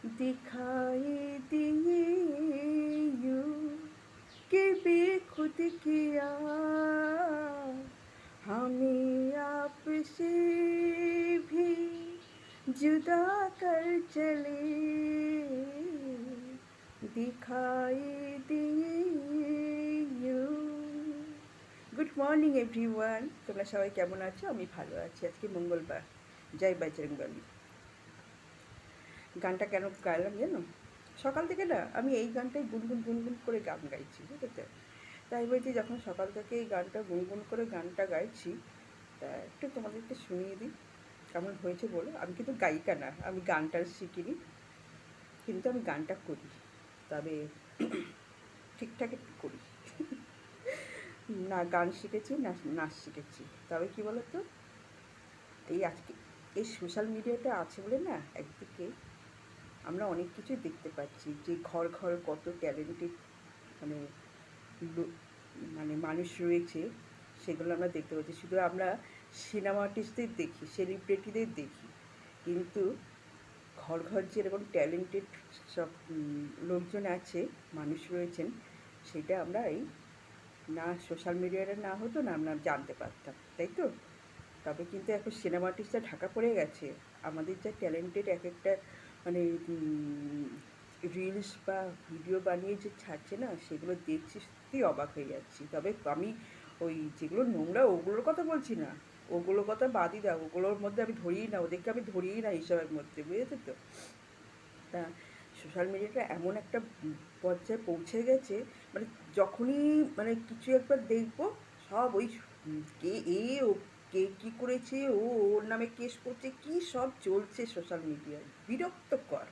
दिखाई दिए यूं कि बेखुद किया हमें आपसे भी जुदा कर चले दिखाई दिए यूं। গুড মর্নিং এভরিওয়ান, তোমরা সবাই কেমন আছো? আমি ভালো আছি। আজকে মঙ্গলবার, জয় বজরংবলী। গানটা কেন গাইলাম জানো? সকাল থেকে না আমি এই গানটাই গুনগুন গুনগুন করে গান গাইছি, বুঝেছো? তাই বলছি যখন সকাল থেকে এই গানটা গুনগুন করে গানটা গাইছি, তা একটু তোমাদেরকে শুনিয়ে দিই কেমন হয়েছে বলো। আমি কিন্তু গায়িকা না, আমি গানটা শিখিনি, কিন্তু আমি গানটা করি, তবে ঠিকঠাক একটু করি। না গান শিখেছি না নাচ শিখেছি, তবে কী বলো তো, এই আজকে এই সোশ্যাল মিডিয়াটা আছে বলে না একদিকে আমরা অনেক কিছুই দেখতে পাচ্ছি, যে ঘর ঘর কত ট্যালেন্টেড মানে মানে মানুষ রয়েছে, সেগুলো আমরা দেখতে পাচ্ছি। শুধু আমরা সিনেমা আর্টিস্টদের দেখি, সেলিব্রিটিদের দেখি, কিন্তু ঘর ঘর যে এরকম ট্যালেন্টেড সব লোকজন আছে, মানুষ রয়েছেন, সেটা আমরা এই না সোশ্যাল মিডিয়াটা না হতো না আমরা জানতে পারতাম, তাই তো? তবে কিন্তু এখন সিনেমা আর্টিস্টরা ঢাকা পড়ে গেছে। আমাদের যা ট্যালেন্টেড এক একটা মানে রিলস বা ভিডিও বানিয়ে যে ছাড়ছে না, সেগুলো দেখছি সত্যিই অবাক হয়ে যাচ্ছি। তবে আমি ওই যেগুলো নোংরা ওগুলোর কথা বলছি না, ওগুলোর কথা বাদই দাও, ওগুলোর মধ্যে আমি ধরিই না, ওদেরকে আমি ধরিই না হিসাবের মধ্যে, বুঝেছো তো? তা সোশ্যাল মিডিয়াটা এমন একটা পর্যায়ে পৌঁছে গেছে, মানে যখনই মানে কিছু একবার দেখবো, সব ওই কে এ ও কে কী করেছে, ও ওর নামে কেস করছে, কী সব চলছে সোশ্যাল মিডিয়ায়, বিরক্তকর।